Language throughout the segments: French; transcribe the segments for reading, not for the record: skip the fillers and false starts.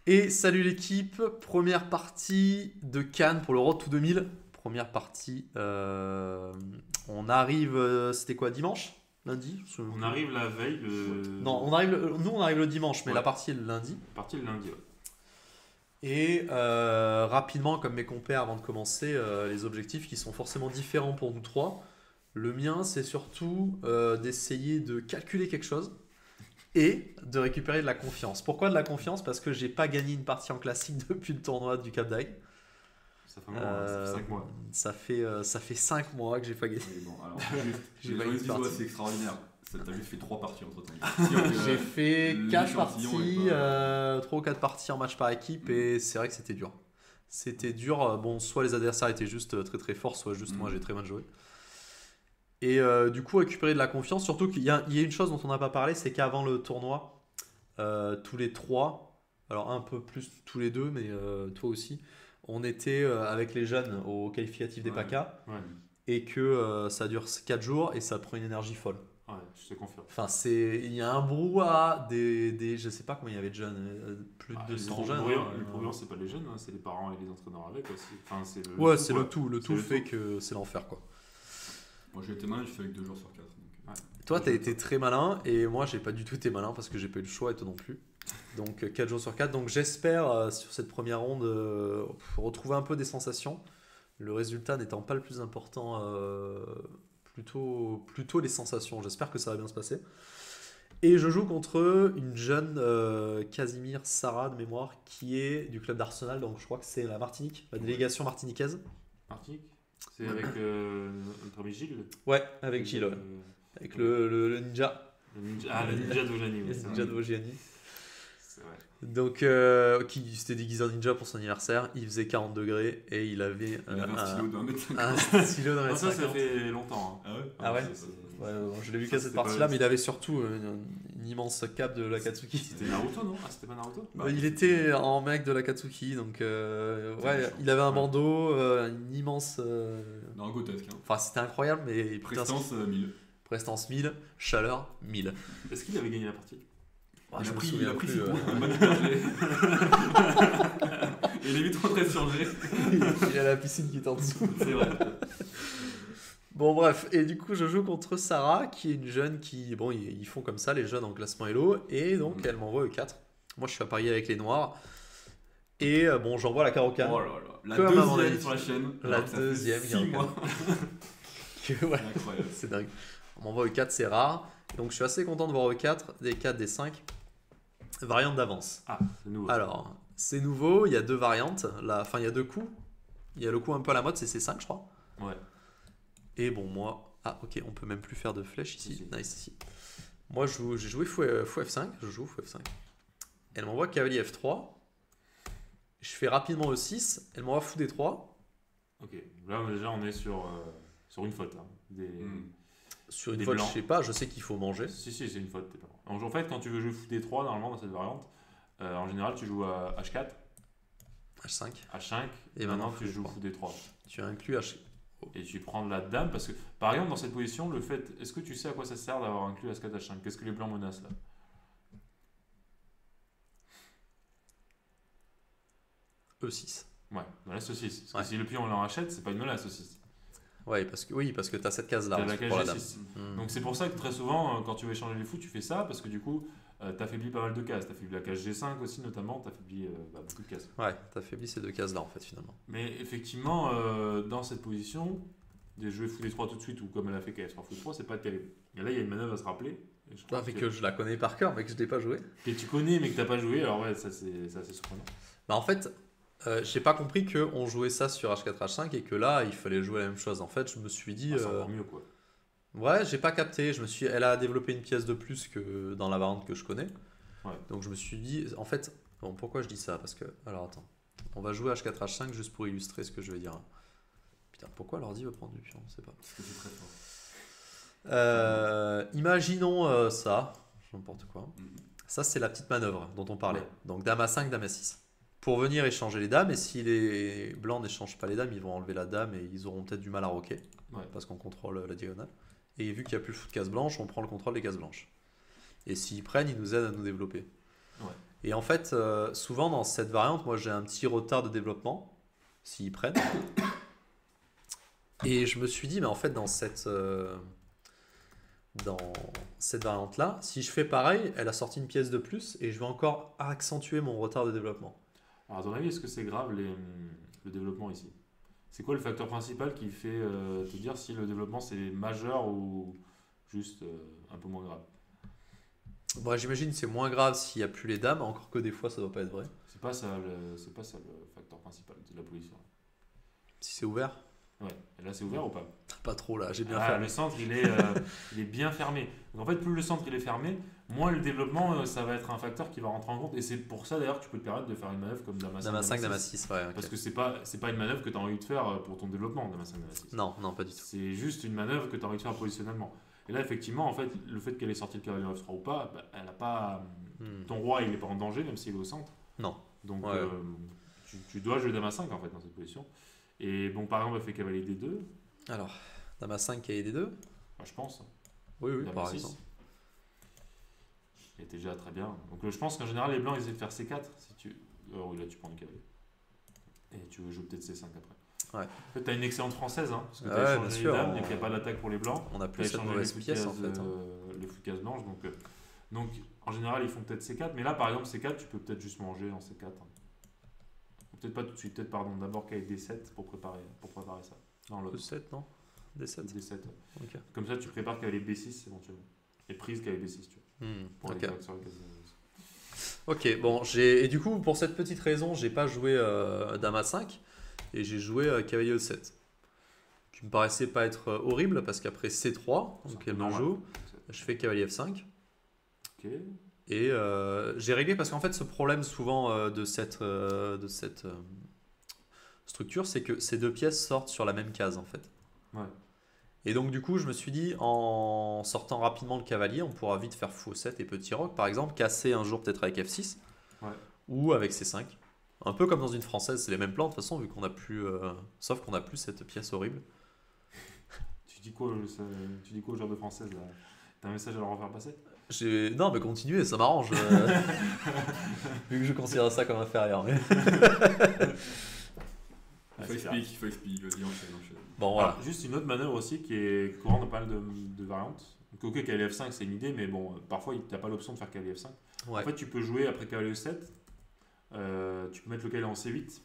Et salut l'équipe, première partie de Cannes pour le Road to 2000. Première partie, on arrive, c'était quoi, dimanche? Lundi? On arrive la veille, Non, on arrive, nous on arrive le dimanche, mais Ouais. la partie est le lundi. partie le lundi. Ouais. Et rapidement, comme mes compères avant de commencer, les objectifs qui sont forcément différents pour nous trois. Le mien, c'est surtout d'essayer de calculer quelque chose et de récupérer de la confiance. Pourquoi de la confiance? Parce que j'ai pas gagné une partie en classique depuis le tournoi du Cap d'Agde. Ça fait, ça fait 5 mois. Ça fait 5 mois que j'ai pas gagné. Oui, bon, alors, J'ai les pas gens eu ils de disent, ouais, partie. c'est extraordinaire. T'as juste fait 3 parties entre temps. J'ai fait 4 l'échantillon est parties, pas- 3 ou 4 parties en match par équipe et c'est vrai que c'était dur. C'était dur. Bon, soit les adversaires étaient juste très très forts, soit juste moi j'ai très mal joué. Et du coup, récupérer de la confiance, surtout il y a une chose dont on n'a pas parlé, c'est qu'avant le tournoi, tous les trois, alors un peu plus tous les deux, mais toi aussi, on était avec les jeunes au qualificatif des Ouais. PACA Ouais, et que ça dure 4 jours et ça prend une énergie folle. ouais, je te confirme. Enfin, il y a un brouhaha je sais pas combien il y avait de jeunes, plus de Ah, 200 le jeunes. problème, hein. le problème, c'est pas les jeunes, c'est les parents et les entraîneurs avec aussi. Enfin, c'est le Ouais, tout, c'est quoi. le tout. Le C'est tout le fait tout. que c'est l'enfer, quoi. Moi j'ai été malin, je fais avec 2 jours sur 4. Toi, t'as été très malin et moi, j'ai pas du tout été malin parce que j'ai pas eu le choix et toi non plus. Donc 4 jours sur 4. Donc j'espère sur cette première ronde retrouver un peu des sensations. Le résultat n'étant pas le plus important, plutôt les sensations. J'espère que ça va bien se passer. Et je joue contre une jeune Casimir Sarah de mémoire qui est du club d'Arsenal. Donc je crois que c'est la Martinique, la délégation martiniquaise. Martinique. C'est avec notre ami Gilles. Ouais, avec Gilles, ouais. Avec le ninja. Le ninja, le ninja de Vojani. Le ninja de Vogiani. C'est vrai. Donc, qui s'était déguisé en ninja pour son anniversaire. Il faisait 40 degrés et il avait Il avait un stylo d'un mètre 50. un stylo dans Ah, les ça 50. fait longtemps. Ah ouais Ah ouais c'est- Ouais, je l'ai vu Ça, qu'à cette c'était pas- partie-là, mais il avait surtout une immense cape de l'Akatsuki. C'était Naruto, non? Ah, c'était pas Naruto? Il était en mec de l'Akatsuki, donc ouais, méchant. il avait un Ouais. bandeau, une immense. Non, grotesque. Hein. Enfin, c'était incroyable, mais putain, Prestance 1000. prestance 1000, chaleur 1000. Est-ce qu'il avait gagné la partie? Ah, il je a me pris, souviens il a pris plus, 6 points. Il est vite rentré de changer. Il a la piscine qui est en dessous. C'est vrai. Bon bref, et du coup je joue contre Sarah qui est une jeune qui, bon ils font comme ça les jeunes en classement Elo, et donc elle m'envoie E4. Moi je suis à parier avec les noirs, et bon j'envoie la carocane. Oh là là. La Comme à mon deuxième avis. sur la chaîne. La alors que ça fait deuxième 6 carocane. mois. Que, ouais, Incroyable. c'est dingue. On m'envoie E4, c'est rare, donc je suis assez content de voir E4, des 4, des 5. Variante d'avance. Ah, c'est nouveau. Alors, c'est nouveau, il y a deux variantes, enfin il y a deux coups. Il y a le coup un peu à la mode, c'est C5 je crois. Ouais. Et bon, moi. Ah, ok, on peut même plus faire de flèche ici. Si. Nice, ici. Moi, j'ai joué fou F5. Je joue fou F5. Elle m'envoie cavalier F3. Je fais rapidement E6. Elle m'envoie fou D3. Ok. Là, déjà, on est sur une faute. Hein. Sur une Des faute, blancs. je sais pas. Je sais qu'il faut manger. Si, c'est une faute. T'es pas bon. En fait, quand tu veux jouer fou D3, normalement, dans cette variante, en général, tu joues à H4, H5. H5, Et et maintenant, maintenant, tu joues fou fou D3. Tu inclus H. Et tu prends de la dame, parce que, par exemple, dans cette position, le fait, est-ce que tu sais à quoi ça sert d'avoir inclus As4, H5? Qu'est-ce que les blancs menacent là? E6. Ouais, menace saucisse. Parce Ouais. que si le pion on l'achète, c'est pas une menace saucisse. Ouais, parce que t'as cette case là T'as la cage pour la dame. G6. Hmm. Donc c'est pour ça que très souvent, quand tu veux échanger les fous, tu fais ça, parce que du coup, t'affaiblis pas mal de cases. T'affaiblis la cage G5 aussi, notamment, t'affaiblis beaucoup de cases. Ouais, t'as affaibli ces deux cases là en fait finalement. Mais effectivement, dans cette position, des jouer fou D3 tout de suite, ou comme elle a fait KF3 fou D3, c'est pas terrible. Et là, il y a une manœuvre à se rappeler. Et je crois Fait que je la connais par cœur, mais que je l'ai pas joué. que tu connais, mais que t'as pas joué, alors ouais, ça c'est assez surprenant. Bah en fait, j'ai pas compris qu'on jouait ça sur H4, H5 et que là, il fallait jouer la même chose. En fait, je me suis dit... Ah, c'est encore mieux, quoi. Ouais, j'ai pas capté. Elle a développé une pièce de plus que dans la variante que je connais. Ouais. Donc je me suis dit... En fait, bon, pourquoi je dis ça? Parce que... Alors attends. On va jouer H4, H5 juste pour illustrer ce que je vais dire. Putain, pourquoi l'ordi veut prendre du pion? Je sais pas. Parce que c'est très fort. Imaginons ça. N'importe quoi. Mhm. Ça, c'est la petite manœuvre dont on parlait. Ouais. Donc dame A5, dame A6. Pour venir échanger les dames, et si les blancs n'échangent pas les dames, ils vont enlever la dame et ils auront peut-être du mal à roquer, Ouais. parce qu'on contrôle la diagonale. Et vu qu'il n'y a plus le fou de case blanche, on prend le contrôle des cases blanches. Et s'ils prennent, ils nous aident à nous développer. Ouais. Et en fait, souvent dans cette variante, moi j'ai un petit retard de développement, s'ils prennent. Et je me suis dit, mais en fait, dans cette variante-là, si je fais pareil, elle a sorti une pièce de plus et je vais encore accentuer mon retard de développement. Alors, à ton avis, est-ce que c'est grave le développement ici? C'est quoi le facteur principal qui fait te dire si le développement c'est majeur ou juste un peu moins grave? Bon, j'imagine que c'est moins grave s'il n'y a plus les dames, encore que des fois ça doit pas être vrai. C'est pas ça le facteur principal de la position. Si c'est ouvert, Ouais. Et là, c'est ouvert ou pas? pas trop là, j'ai bien Ah, fait. le centre, il est bien fermé. Donc en fait, plus le centre il est fermé, moins le développement, ça va être un facteur qui va rentrer en compte. Et c'est pour ça d'ailleurs que tu peux te permettre de faire une manœuvre comme Dama 5, Dame à 5, Dame à 6. 6, ouais. Ok. Parce que c'est pas une manœuvre que tu as envie de faire pour ton développement, Dama 5, Dama 6. Non, non, pas du tout. C'est juste une manœuvre que tu as envie de faire positionnellement. Et là, effectivement, en fait, le fait qu'elle ait sorti le cavalier F3 ou pas, bah, elle a pas. Ton roi, il n'est pas en danger, même s'il est au centre. Non. Donc Ouais. tu dois jouer Dame à 5 en fait dans cette position. Et bon, par exemple, elle fait cavalier D2, Alors, Dame à 5 et D2. bah, je pense. Oui, oui, Dame par à 6. exemple. Elle était déjà très bien. Donc je pense qu'en général, les blancs, ils essaient de faire C4. Si tu... oui, là, tu prends du cavalier. Et tu veux jouer peut-être C5 après. Ouais. En fait, tu as une excellente française, hein, parce que tu Ouais, as bien échangé les sûr, dames, on- et qu'il n'y a pas d'attaque pour les blancs. On a Tu plus as cette échangé mauvaise pièce en fait. le fou de case blanche. Donc, en général, ils font peut-être C4. Mais là, par exemple, C4, tu peux peut-être juste manger en C4. Hein. Ou peut-être pas tout de suite. Peut-être, pardon, d'abord qu'avec D7 pour préparer ça. Non, l'autre. D7, non D7. D7. Ouais. Ok. Comme ça, tu prépares qu'avec les B6 éventuellement. Et prise qu'avec B6, tu vois. Pour Ok. les attaques sur les cases. Ok, bon, et du coup, pour cette petite raison, j'ai pas joué Dame à 5 et j'ai joué cavalier E7. Qui me paraissait pas être horrible parce qu'après C3, C'est un donc peu elle me normal. joue, je fais cavalier F5. Ok. Et j'ai réglé parce qu'en fait, ce problème souvent de cette structure, c'est que ces deux pièces sortent sur la même case en fait. Ouais. Et donc, du coup, je me suis dit, en sortant rapidement le cavalier, on pourra vite faire fou 7 et petit roc, par exemple, casser un jour peut-être avec F6 Ouais. ou avec C5. Un peu comme dans une française, c'est les mêmes plans de toute façon, vu qu'on a plus. Sauf qu'on a plus cette pièce horrible. Tu dis quoi au joueur de française là? T'as un message à leur refaire passer? Non, mais continuez, ça m'arrange. Vu que je considère ça comme inférieur. Mais... Il c'est faut expliquer, vas-y, enchaîne. Bon, voilà. Alors, juste une autre manœuvre aussi qui est courante dans pas mal de variantes. Donc, ok, cavalier F5 c'est une idée, mais bon, parfois t'as pas l'option de faire cavalier F5. Ouais. En fait, tu peux jouer après cavalier E7, tu peux mettre le cavalier en C8.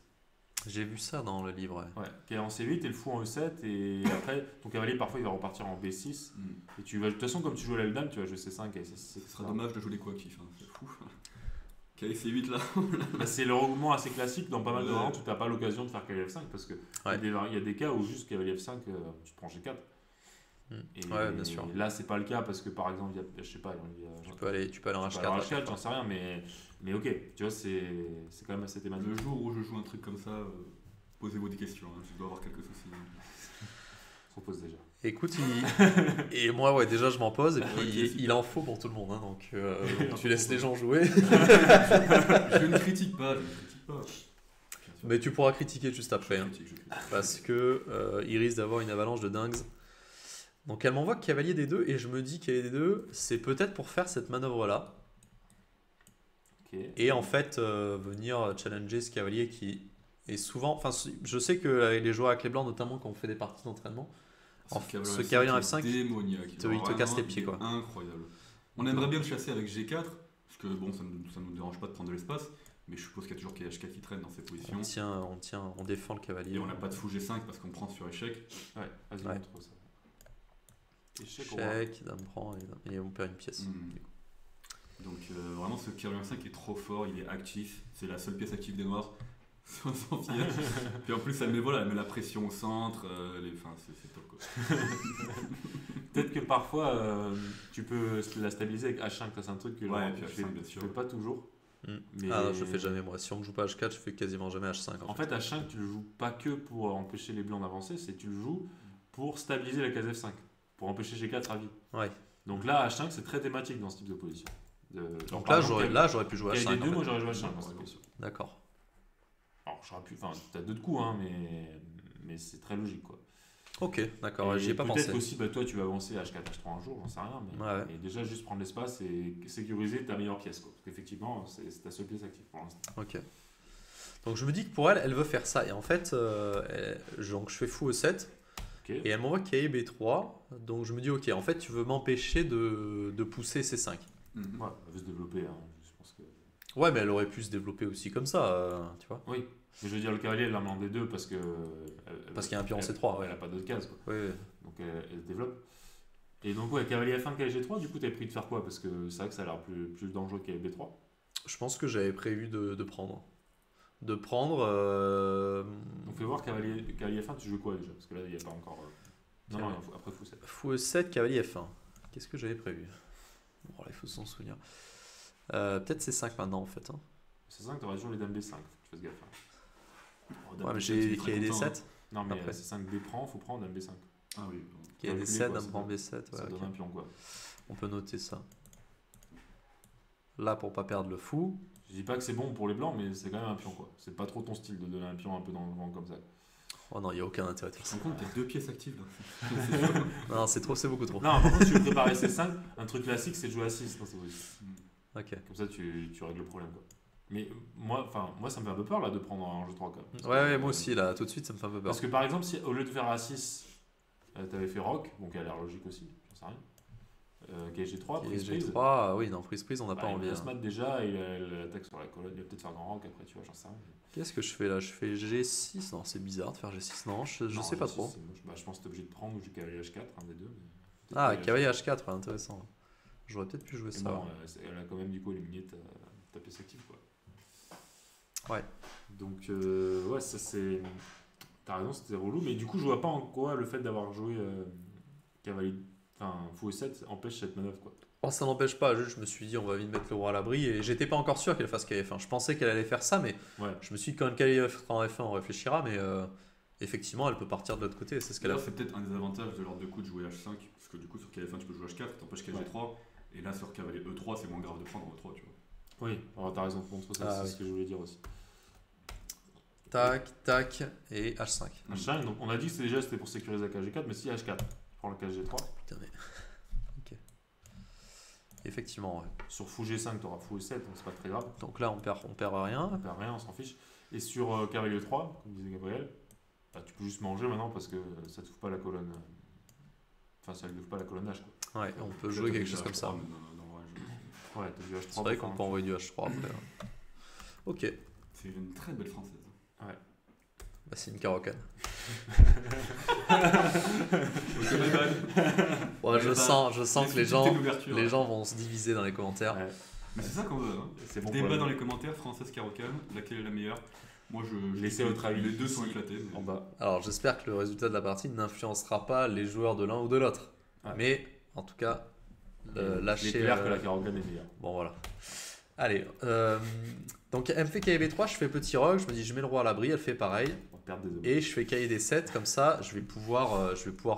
J'ai vu ça dans le livre. Ouais. Ouais, cavalier en C8 et le fou en E7, et après ton cavalier parfois il va repartir en B6. Et tu vas, de toute façon, comme tu joues à la dame, tu vas jouer C5 et C6. Ce sera dommage de jouer les coiffes, hein, c'est fou. Cavalier C8 là. Bah, c'est le regroupement assez classique dans pas mal de variantes où tu n'as pas l'occasion de faire cavalier F5 parce que Ouais. il y a des cas où juste cavalier F5 tu te prends G4. Et Ouais, bien sûr. là c'est pas le cas parce que par exemple, je sais pas, Tu peux aller en tu peux aller en H4. H4, j'en sais rien, mais ok, tu vois, c'est quand même assez thématique. Le jour où je joue un truc comme ça, posez-vous des questions, hein, je dois avoir quelques soucis. On se repose déjà. Écoute, et moi, ouais, déjà, je m'en pose, et puis Ok, super. il en faut pour tout le monde. Hein, donc, tu laisses les gens jouer. Je ne critique pas. Bien sûr. Mais tu pourras critiquer juste après. Je Hein, critique. parce que il risque d'avoir une avalanche de dingues. Donc, elle m'envoie cavalier D2, et je me dis cavalier D2, c'est peut-être pour faire cette manœuvre-là. Ok. Et en fait, venir challenger ce cavalier qui est souvent. Enfin, je sais que les joueurs avec les blancs, notamment quand on fait des parties d'entraînement, ce cavalier en F5, démoniaque. il te casse les pieds, quoi. Incroyable. On aimerait bien le chasser avec G4, parce que bon, ça ne nous dérange pas de prendre de l'espace, mais je suppose qu'il y a toujours KH4 qui traîne dans ces positions. on défend le cavalier. Et on n'a pas de fou G5 parce qu'on prend sur échec. Ouais, vas-y, Ouais. montre ça. Échec au roi. Chèque, dame prend, et on perd une pièce. Donc vraiment ce cavalier 5 est trop fort, il est actif, c'est la seule pièce active des noirs. Sans fier. Puis en plus elle met la pression au centre, c'est top quoi. Peut-être que parfois tu peux la stabiliser avec H5, ça c'est un truc que Ouais, genre, puis tu H5, fais, bien tu sûr. fais pas toujours. Mm. Mais Ah non, je le fais jamais moi. Si on ne joue pas H4, je fais quasiment jamais H5. En fait, H5, tu le joues pas que pour empêcher les blancs d'avancer, c'est tu le joues pour stabiliser la case F5, pour empêcher G4 à vie. Ouais. Donc là, H5, c'est très thématique dans ce type de position. Donc là, j'aurais pu jouer H5. H5. Des en deux, fait. moi j'aurais joué H5 dans cette position. D'accord. Alors, j'aurais pu. Enfin, t'as deux de coups, hein, mais c'est très logique quoi. Ok, d'accord, Et j'y ai pas peut-être pensé. aussi, bah, toi, tu vas avancer H4, H3 un jour, j'en sais rien. Mais Ouais. et déjà, juste prendre l'espace et sécuriser ta meilleure pièce. Quoi. Parce qu'effectivement, c'est ta seule pièce active pour l'instant. Ok. Donc je me dis que pour elle, elle veut faire ça. Et en fait, donc je fais fou E7 Ok. et elle m'envoie KI B3. Donc je me dis, ok, en fait, tu veux m'empêcher de pousser C5. Mhm. Ouais, elle veut se développer. Hein. Je pense que... Ouais, mais elle aurait pu se développer aussi comme ça, tu vois. Oui. Mais je veux dire, le cavalier, elle la met en D2 parce que. Parce qu'il y a un pion en elle- C3, Ouais, ouais. elle a pas d'autres cases. Quoi. Oui, oui. Donc elle se développe. Et donc, ouais, cavalier F1, cavalier G3, du coup, t'avais pris de faire quoi? Parce que c'est vrai que ça a l'air plus dangereux que cavalier B3. Je pense que j'avais prévu de prendre. De prendre. Donc, fais voir cavalier F1, tu joues quoi déjà? Parce que là, il n'y a pas encore. Non, après fou 7. Fou E7, cavalier F1. Qu'est-ce que j'avais prévu? Bon, là, il faut s'en souvenir. Peut-être C5 maintenant, en fait. Hein. C5, t'auras toujours les dames B5, faut que tu fasses gaffe. Hein. Oh, dame Ouais, mais B7, j'ai il est très KI content, hein. D7. Non, mais Après. C5 B prend, faut prendre dame B5. Ah oui. KI Calculer, D7, quoi, dame ça prend donne- B7. Ça Ouais, donne ok. un pion, quoi. On peut noter ça. Là, pour pas perdre le fou. Je dis pas que c'est bon pour les blancs, mais c'est quand même un pion, quoi. C'est pas trop ton style de donner un pion un peu dans le vent comme ça. Oh non, il n'y a aucun intérêt de faire Tu te ça. rends compte, t'as 2 pièces actives là. Non, c'est beaucoup trop. Non, par contre, tu veux préparer C5, un truc classique, c'est de jouer à 6 dans cette position. Ok. Comme ça, tu règles le problème, quoi. Mais moi, ça me fait un peu peur, là, de prendre un jeu 3, quoi. Parce Ouais, que- moi aussi, là, tout de suite, ça me fait un peu peur. Parce que par exemple, si au lieu de faire A6, t'avais fait Rock, bon, qui a l'air logique aussi, j'en sais rien. KG3, Et prise prise. G3, oui, non, prise, on n'a pas Il envie. va Hein. se mettre déjà, et elle attaque sur la colonne, il va peut-être faire grand Rock après, tu vois, j'en sais rien. Qu'est-ce que je fais là? Je fais G6? Non, c'est bizarre de faire G6. Non, je Non, sais pas G6, trop. c'est moche. Bah, je pense que t'es obligé de prendre ou du cavalier H4, un des deux. Mais peut-être Ah, cavalier cavalier H4, ouais, intéressant. J'aurais peut-être pu jouer Et ça. bon, elle a quand même du coup éliminé ta pièce active, quoi. Ouais. Donc, ouais, ça c'est. T'as raison, c'était relou, mais du coup, je vois pas en quoi le fait d'avoir joué cavalier. Enfin, fou E7 empêche cette manœuvre, quoi. Oh, ça n'empêche pas, juste je me suis dit on va vite mettre le roi à l'abri et j'étais pas encore sûr qu'elle fasse KF1. Je pensais qu'elle allait faire ça, mais Ouais. je me suis dit quand le cavalier en F1 on réfléchira, mais effectivement elle peut partir de l'autre côté, c'est ce qu'elle a D'ailleurs, fait. c'est peut-être un des avantages de l'ordre de coup de jouer H5, parce que du coup, sur KF1, tu peux jouer H4, t'empêches KG3, et là, sur cavalier E3, c'est moins grave de prendre E3, tu vois. Oui, alors t'as raison, contre ça, Ah, c'est oui. ce que je voulais dire aussi. Tac, tac, et H5. H5, donc on a dit que c'était pour sécuriser la cage G4, mais si H4, tu prends la cage G3. Putain, mais. Ok. Effectivement, ouais. Sur fou G5, tu auras fou E7, donc c'est pas très grave. Donc là on perd rien. On perd rien, on s'en fiche. Et sur cavalier 3, comme disait Gabriel, bah, tu peux juste manger maintenant parce que ça t'ouvre pas la colonne. Enfin, ça ne t'ouvre pas la colonne H, quoi. Ouais, on peut jouer quelque chose comme ça. Ouais, t'as du H3. C'est vrai qu'on enfin, peut envoyer du H3 après. Ouais. Ok, C'est une très belle française. bah, c'est une carocane. Ouais, je sens que les gens vont se diviser dans les commentaires. Ouais. Mais c'est ça qu'on veut. Hein. C'est bon. Débat pour dans la- les commentaires, française Caro-Can, laquelle est la meilleure? Moi, je Laissez dis que votre avis Les deux sont ici, éclatés. mais- En bas. Alors j'espère que le résultat de la partie n'influencera pas les joueurs de l'un ou de l'autre. Ouais. Mais en tout cas, Il est lâcher. clair que la Carogane est meilleure. Bon voilà. Allez, donc elle me fait KIB3, je fais petit rock, je me dis je mets le roi à l'abri, elle fait pareil. On va perdre des hommes. Et je fais KID7, comme ça je vais pouvoir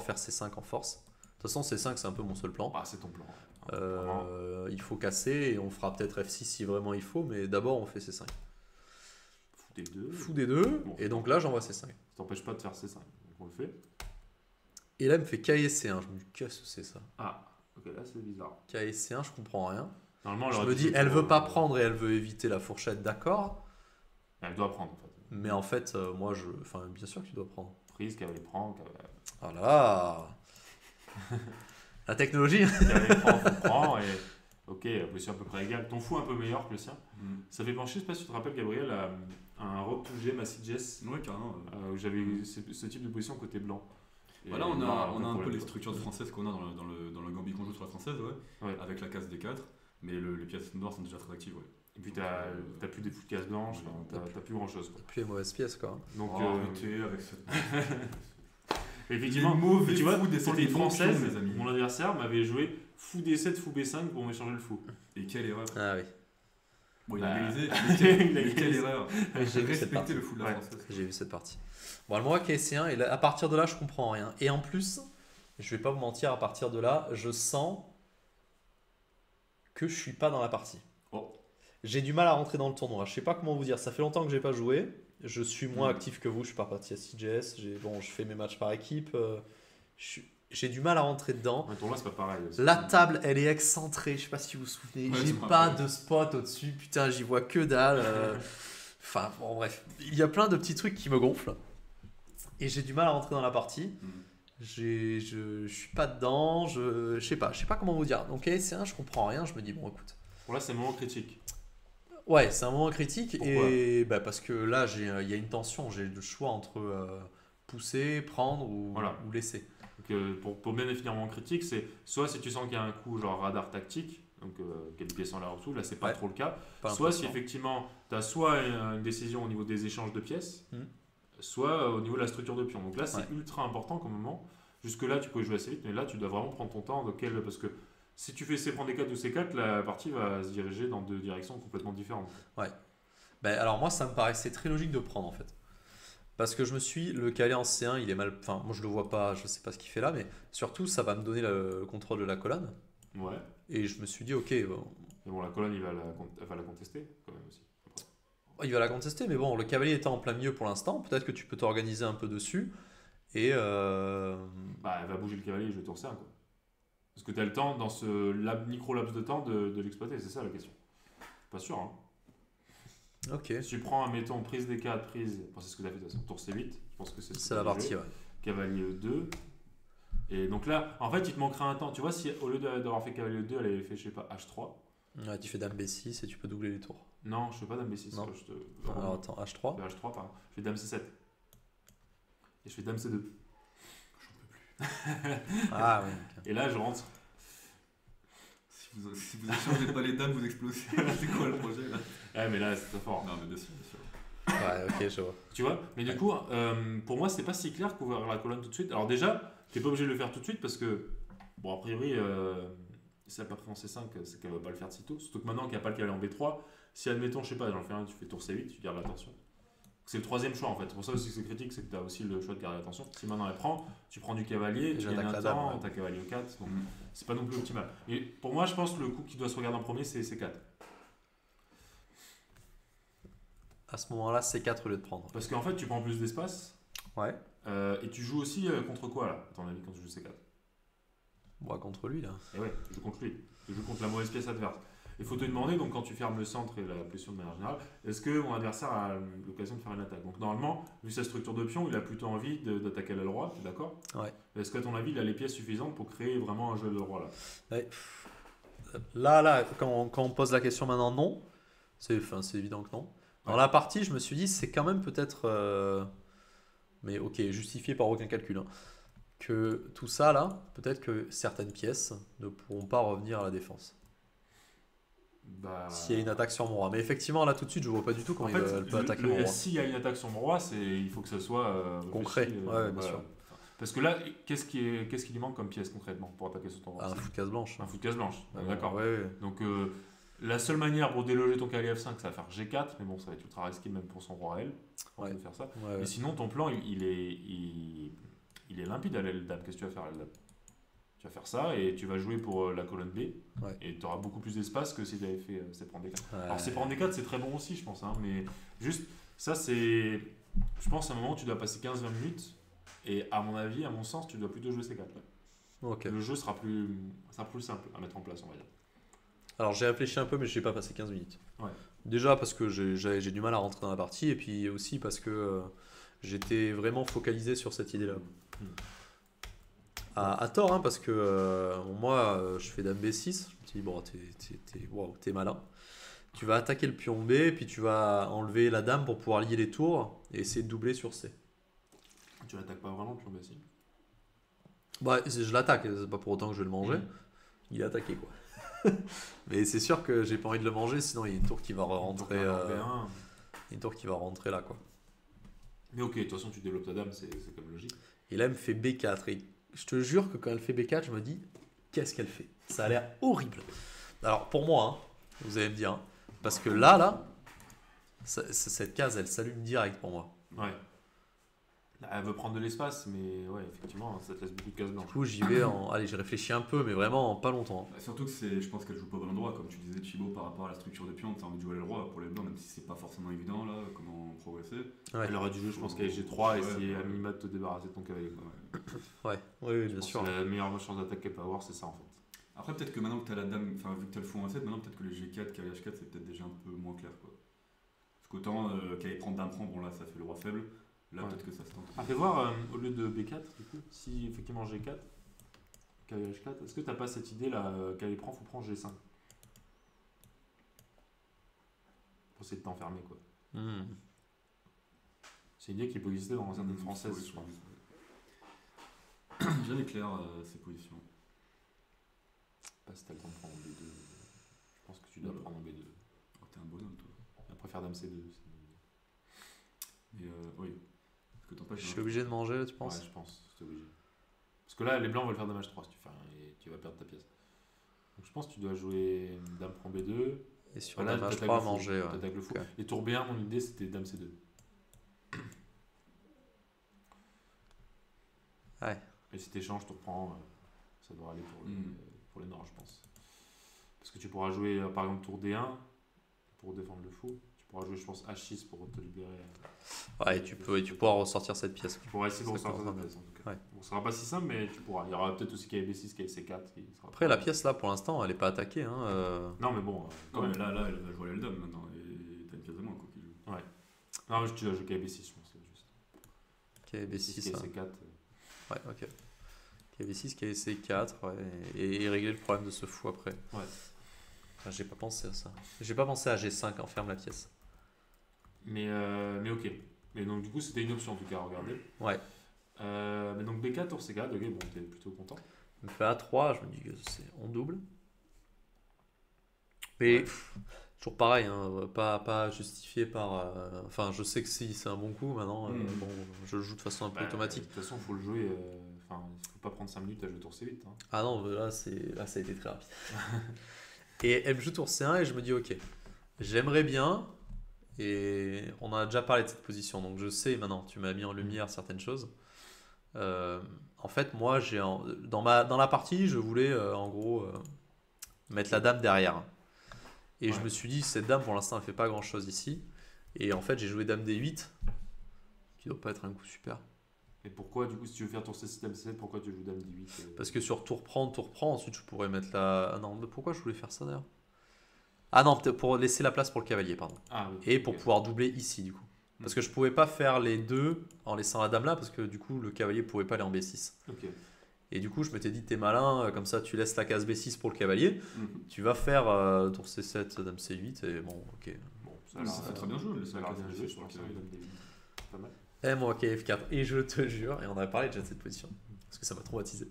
faire C5 en force. De toute façon C5 c'est un peu mon seul plan. Ah, c'est ton plan. Vraiment. Il faut casser et on fera peut-être F6 si vraiment il faut, mais d'abord on fait C5. Fou des deux. Fou des deux, Bon. et donc là j'envoie C5. Ça t'empêche pas de faire C5. Donc on le fait. Et là elle me fait KIC1, je me dis qu'est-ce que c'est ça? Ah, ok, là c'est bizarre. KIC1, je comprends rien. Normalement, Je aurait me dû dis, jouer elle pour, veut pas prendre et elle veut éviter la fourchette, d'accord. Elle doit prendre en fait. Mais en fait, moi, bien sûr que tu dois prendre. Prise, cavalier prend, Oh là là. La technologie. cavalier prend, fou prend, et ok, position à peu près égale. Ton fou un peu meilleur que le sien. Mm. Ça fait pencher, je sais pas si tu te rappelles, Gabriel, à un rock to G, Massy Jess, Ouais, carrément. où j'avais ce type de position côté blanc. Et Voilà, on noir, a un peu problème, les quoi. structures de françaises qu'on a dans le gambit qu'on joue sur la française, ouais, Ouais. avec la case D4, mais les pièces noires sont déjà très actives, ouais. Et puis t'as plus des fous de cases blanches, Ouais. t'as plus grand chose. Puis les mauvaises pièces, quoi. Donc, Oh, arrêtez avec cette... effectivement, Les mauvais mais tu vois, fous descendent c'était une des bons française. pions, mes amis. Mon adversaire m'avait joué fou D7, fou B5 pour m'échanger le fou. Et quelle erreur. Ah oui, Bon, il a Bah, égalisé, il a mais quelle égalisé. erreur. j'ai vu cette partie. Respectez le fou de la Ouais. française. J'ai vu cette partie. Bon, le moi KIC1, et là, à partir de là, je comprends rien. Et en plus, je vais pas vous mentir, à partir de là, je sens que je suis pas dans la partie. Oh. j'ai du mal à rentrer dans le tournoi. Je sais pas comment vous dire. Ça fait longtemps que j'ai pas joué. Je suis moins Mm. actif que vous. Je suis pas parti à CJS. Bon, je fais mes matchs par équipe. J'ai du mal à rentrer dedans. Un tournoi, c'est pas pareil. La table, elle est excentrée. Je sais pas si vous vous souvenez. Ouais, J'ai je me pas rappelle. de spot au-dessus. Putain, j'y vois que dalle. Enfin, bon, bref. Il y a plein de petits trucs qui me gonflent. Et j'ai du mal à rentrer dans la partie. Je suis pas dedans. Je sais pas comment vous dire. Donc, LC1, je comprends rien. Je me dis, bon, écoute. Bon, là, c'est le moment critique. Ouais, c'est un moment critique. Pourquoi Et bah, parce que là, il y a une tension. J'ai le choix entre pousser, prendre Voilà. ou laisser. Donc, pour bien définir un moment critique, c'est soit si tu sens qu'il y a un coup genre radar tactique, donc qu'il y a des pièces en l'air dessous, là c'est pas Ouais. trop le cas. Pas Soit si l'impression. effectivement tu as soit une décision au niveau des échanges de pièces, Mhm. soit au niveau de la structure de pion. Donc là c'est Ouais. ultra important comme moment. Jusque-là tu pouvais jouer assez vite, mais là tu dois vraiment prendre ton temps. Parce que si tu fais C prendre D4 ou C4, la partie va se diriger dans deux directions complètement différentes. Ben, alors moi, ça me paraissait très logique de prendre en fait. Parce que je me suis, le cavalier en C1, il est mal. Enfin, moi je le vois pas, je sais pas ce qu'il fait là, mais surtout ça va me donner le contrôle de la colonne. Ouais. Et je me suis dit, ok, bon, Mais bon, la colonne elle va la contester quand même aussi. Après. il va la contester, mais bon, le cavalier étant en plein milieu pour l'instant, peut-être que tu peux t'organiser un peu dessus. Et Bah, elle va bouger le cavalier et jouer tour C1 quoi. Parce que tu as le temps, dans ce micro-laps de temps, de l'exploiter, c'est ça la question. Pas sûr, hein. ok, Si tu prends, admettons, prise D4, prise. Enfin, c'est ce que tu as fait de toute façon, tour C8, je pense que c'est ce que c'est la t'avais partie, joué. ouais. Cavalier E2. Et donc là, en fait, il te manquera un temps. Tu vois, si au lieu d'avoir fait cavalier E2, elle avait fait, je sais pas, H3. Ouais, tu fais dame B6 et tu peux doubler les tours. Non, je fais pas dame B6. Non. Je te... Alors attends, H3. H3, pardon. Je fais dame C7. Et je fais dame C2. Ah oui, ok. Et là, je rentre. Si vous échangez pas les dames, vous explosez. C'est quoi le projet là? Ouais, mais là, c'est très fort. Non, mais bien sûr, bien sûr. Ouais, ok, je vois. Tu vois. Mais du coup, pour moi, c'est pas si clair qu'ouvrir la colonne tout de suite. Alors déjà, t'es pas obligé de le faire tout de suite parce que, bon, a priori, si elle n'a pas pris en C5, c'est qu'elle va pas le faire de sitôt. Surtout que maintenant qu'il n'y a pas le cavalier en B3, si admettons, je sais pas, j'en fais un, tu fais tour C8, tu gardes l'attention. C'est le troisième choix en fait. C'est pour ça aussi que c'est critique, c'est que tu as aussi le choix de garder l'attention. Si maintenant elle prend, tu prends du cavalier, Et tu j'attaque gagnes un la dame, temps, ouais. t'as cavalier E4, donc c'est pas non plus optimal. Et pour moi, je pense que le coup qui doit se regarder en premier, c'est C4. À ce moment-là, C4 au lieu de prendre. Parce qu'en fait, tu prends plus d'espace. Ouais. Et tu joues aussi contre quoi là, à ton avis, quand tu joues C4? Moi contre lui là. Et ouais, tu joues contre lui. Tu joues contre la mauvaise pièce adverse. Il faut te demander, donc quand tu fermes le centre et la pression de manière générale, est-ce que mon adversaire a l'occasion de faire une attaque? Donc normalement, vu sa structure de pion, il a plutôt envie d'attaquer l'aile roi, tu es d'accord? Ouais. Est-ce qu'à ton avis, il a les pièces suffisantes pour créer vraiment un jeu de roi là? Ouais. Là, quand on pose la question maintenant, non. C'est évident que non. Dans Ouais. la partie, je me suis dit, c'est quand même peut-être. Mais ok, justifié par aucun calcul. Hein, que tout ça, là, peut-être que certaines pièces ne pourront pas revenir à la défense. Bah... S'il y a une attaque sur mon roi. Mais effectivement, là, tout de suite, je vois pas du tout En comment fait, elle peut attaquer mon roi. s'il y a une attaque sur mon roi, il faut que ça soit Concret, réfléchi, ouais, bien sûr. Parce que là, qu'est-ce qui lui manque comme pièce concrètement pour attaquer sur ton roi? Un fou de case blanche. Un fou de case blanche, d'accord. Ouais, ouais. Donc la seule manière pour déloger ton cavalier F5, ça va faire G4, mais bon, ça va être ultra risqué même pour son roi L Ouais. de faire ça. Ouais, Mais sinon, ton plan, il est limpide à l'aile dame. Qu'est-ce que tu vas faire à l'aile dame? Tu vas faire ça et tu vas jouer pour la colonne B. Ouais. Et tu auras beaucoup plus d'espace que si tu avais fait C prendre D4. ouais. Alors C prendre D4, c'est très bon aussi, je pense. Hein, mais juste, ça, c'est. Je pense à un moment où tu dois passer 15-20 minutes. Et à mon avis, à mon sens, tu dois plutôt jouer C4. Ok. Le jeu sera plus simple à mettre en place, on va dire. Alors j'ai réfléchi un peu, mais je n'ai pas passé 15 minutes. Ouais. Déjà parce que j'ai du mal à rentrer dans la partie, et puis aussi parce que j'étais vraiment focalisé sur cette idée-là. Mm. À tort, hein, parce que moi, je fais dame B6, je me dis, bon, t'es malin. Tu vas attaquer le pion B, puis tu vas enlever la dame pour pouvoir lier les tours, et essayer de doubler sur C. Tu l'attaques pas vraiment, le pion B6. Bah, je l'attaque, c'est pas pour autant que je vais le manger. Mm. Il est attaqué, quoi. Mais c'est sûr que j'ai pas envie de le manger, sinon il y a une tour qui va rentrer. Une tour qui va rentrer là, quoi. Mais ok, de toute façon, tu développes ta dame, c'est comme logique. Et là, elle me fait B4. Et je te jure que quand elle fait B4, je me dis, qu'est-ce qu'elle fait? Ça a l'air horrible. Alors, pour moi, hein, vous allez me dire, hein, parce que là, cette case, elle s'allume direct pour moi. Ouais. Elle veut prendre de l'espace, mais ouais, effectivement, ça te laisse beaucoup de cases Du blanches. coup, j'y vais en. Allez, j'ai réfléchi un peu, mais vraiment pas longtemps. Bah, surtout que je pense qu'elle joue pas au bon endroit, comme tu disais Chibo, par rapport à la structure de pion, t'as envie de jouer le roi pour les blancs, même si c'est pas forcément évident là, comment progresser. Ouais. Elle aurait dû jouer, je pense, qu'avec G3 et Ouais, essayer ouais. à minima de te débarrasser de ton cavalier. Ouais. Ouais, oui, Je bien pense sûr. que la meilleure chance d'attaque qu'elle peut avoir, c'est ça en fait. Après, peut-être que maintenant que t'as la dame, enfin vu que t'as le fou en 7, maintenant peut-être que les G4, cavalier H4, c'est peut-être déjà un peu moins clair quoi. Parce qu'autant qu'aller prendre dame prend, bon là ça fait le roi faible, là Ouais. peut-être que ça se tente. Ah, fais voir, au lieu de B4, du coup, si effectivement G4, cavalier H4, est-ce que t'as pas cette idée là, cavalier prend, faut prendre G5 pour essayer de t'enfermer quoi. Hmm. C'est une idée qui peut exister dans certaines françaises, Oui, je pense. Bien éclair ces positions. Pas si t'as le temps de prendre en B2. Je pense que tu dois Voilà. prendre en B2. Oh, t'es un bonhomme toi. Elle préfère dame C2. Mais oui. Est-ce que t'en pas Je suis obligé de manger, là, tu Ouais, penses? je pense, c'est obligé. Parce que là, les blancs veulent faire dame H3 si tu fais rien et tu vas perdre ta pièce. Donc je pense que tu dois jouer dame prend B2. Et sur Voilà, dame t'attaques H3 le fou, manger, ouais. t'attaques le fou. Ok. Et tour B1, mon idée c'était dame C2. Ouais. Et si t'échanges, tu reprends, ça devrait aller pour les noirs, je pense. Parce que tu pourras jouer par exemple tour D1 pour défendre le fou. Tu pourras jouer, je pense, H6 pour te libérer. Ouais, tu pourras ressortir cette pièce. Tu pourras essayer de C'est ressortir pas ta grave. pièce en tout cas. Ouais. Bon, ce sera pas si simple, mais tu pourras. Il y aura peut-être aussi KB6, KC4. Qui sera Après, la pièce là, pour l'instant, elle est pas attaquée. Hein. Non, mais bon. quand Ouais, même. mais là, elle va jouer l'Eldom maintenant, et t'as une pièce de moins quoi qu'il joue. Non, mais tu dois jouer KB6, je pense. Juste. Ok, B6. KC4. Ouais, ok. KV6, KVC4, ouais, et régler le problème de ce fou après. Ouais. Enfin, j'ai pas pensé à ça. J'ai pas pensé à G5, enferme la pièce. Mais ok. Mais donc, du coup, c'était une option en tout cas à regarder. Ouais. Mais donc, B4, tour C4, ok, bon, t'es plutôt content. On fait A3, je me dis que on double. Mais Ouais. toujours pareil, hein, pas justifié par. Enfin, je sais que si c'est un bon coup maintenant, bon, je le joue de façon un peu automatique. De toute façon, il faut le jouer. Enfin, il faut pas prendre 5 minutes à jouer tour C8. Hein. Ah non, là, ça a été très rapide. Et elle me joue tour C1 et je me dis ok, j'aimerais bien, et on en a déjà parlé de cette position, donc je sais maintenant, tu m'as mis en lumière certaines choses. En fait, moi, dans la partie, je voulais en gros mettre la dame derrière. Et je Ouais. me suis dit, cette dame pour l'instant elle fait pas grand chose ici. Et en fait, j'ai joué dame D8, qui doit pas être un coup super. Et pourquoi, du coup, si tu veux faire tour C6, dame C7, pourquoi tu joues dame D8 Parce que sur tour prend, ensuite je pourrais mettre la. Ah non, mais pourquoi je voulais faire ça d'ailleurs? Ah non, peut-être pour laisser la place pour le cavalier, pardon. Ah oui. Et pour ok. pouvoir doubler ici, du coup. Parce que je pouvais pas faire les deux en laissant la dame là, parce que du coup, le cavalier pouvait pas aller en B6. Ok. Et du coup, je m'étais dit, t'es malin, comme ça, tu laisses la case B6 pour le cavalier. Mhm. Tu vas faire tour C7, dame C8, et bon, ok. Bon, Ça fait très bien joué, Ça a l'air bien joué, je sur le pense. cavalier. Dame D8. Pas mal. Et moi, KF4. Et je te jure, et on avait parlé déjà de cette position, parce que ça m'a traumatisé.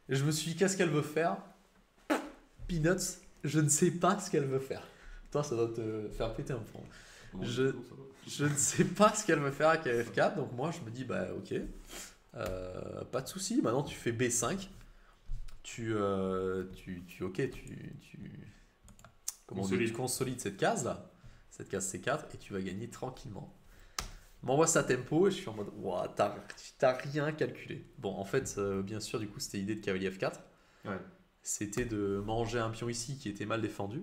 Et je me suis dit, qu'est-ce qu'elle veut faire? Peanuts, je ne sais pas ce qu'elle veut faire. Toi, ça doit te faire péter un plomb. Bon, Je- bon, ça va. Je ne sais pas ce qu'elle veut faire avec KF4, donc moi je me dis, bah ok, pas de souci. Maintenant tu fais B5, comment on dit, tu consolides cette case là, cette case C4, et tu vas gagner tranquillement. M'envoie ça tempo et je suis en mode, ouah, t'as rien calculé. Bon, en fait, bien sûr, du coup, c'était l'idée de cavalier F4. Ouais. C'était de manger un pion ici qui était mal défendu.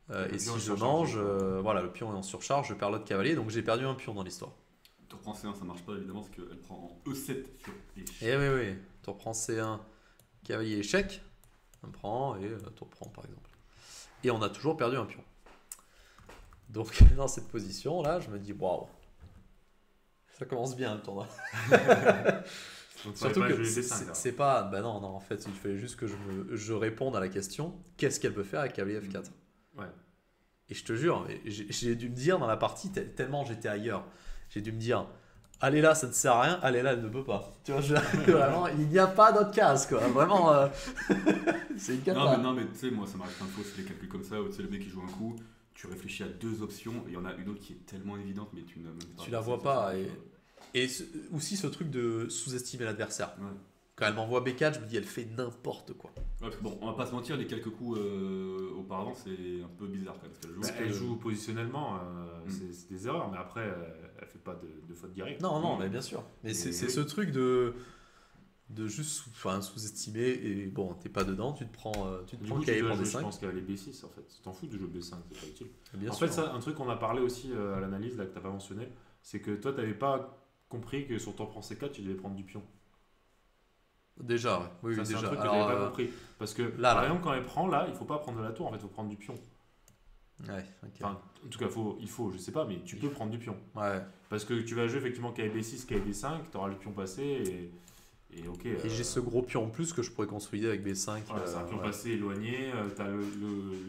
Le Et pion si est je surchargé, mange, quoi. voilà, le pion est en surcharge, je perds l'autre cavalier, donc j'ai perdu un pion dans l'histoire. Tour prend C1, ça marche pas évidemment parce qu'elle prend en E7 sur échec. Et oui, oui, tour prend C1, cavalier échec, on prend, et tour prend par exemple. Et on a toujours perdu un pion. Donc dans cette position là, je me dis waouh, ça commence bien le tournoi. Donc, Surtout fallait pas que jouer B5, alors. c'est pas, bah non, en fait, il fallait juste que je réponde à la question, qu'est-ce qu'elle peut faire avec cavalier F4? Ouais. Et je te jure, mais j'ai dû me dire dans la partie, tellement j'étais ailleurs, j'ai dû me dire, allez là, ça ne sert à rien, allez là, elle ne peut pas. Tu vois, vraiment, il n'y a pas d'autre case, quoi. Vraiment, c'est une cata. Non, mais tu sais, moi ça m'arrive plein de fois, c'est des calculs comme ça où tu sais, le mec il joue un coup, tu réfléchis à deux options et il y en a une autre qui est tellement évidente, mais tu n'as même pas. Tu la vois pas, aussi ce truc de sous-estimer l'adversaire. Ouais. Quand elle m'envoie B4, je me dis, elle fait n'importe quoi. Ouais, parce que bon, on va pas se mentir, les quelques coups auparavant, c'est un peu bizarre quand même. Parce qu'elle joue. Elle joue positionnellement, Mm. c'est des erreurs, mais après, elle fait pas de faute directe. Non, mais bien sûr. Mais c'est oui. ce truc de juste sous-estimer et bon, t'es pas dedans, tu te prends Du le coup, tu cahier dois pour jouer, je B5. pense qu'à les B6 en fait. Tu t'en fous de jouer B5, c'est pas utile. Bien En sûr. fait, ça, un truc qu'on a parlé aussi à l'analyse, là, que t'as pas mentionné, c'est que toi, t'avais pas compris que sur ton prend C4, tu devais prendre du pion. Déjà, ouais. Oui, Ça, oui, c'est un déjà. truc que Alors, t'avais pas compris. Parce que, là. par exemple, quand elle prend là, il faut pas prendre de la tour, en fait, il faut prendre du pion. Ouais, ok. Enfin, en tout cas, il faut, je sais pas, mais tu peux prendre du pion. Ouais. Parce que tu vas jouer effectivement KB6, KB5, tu auras le pion passé et ok. Et j'ai ce gros pion en plus que je pourrais consolider avec B5. Voilà, c'est un pion ouais. passé éloigné, tu as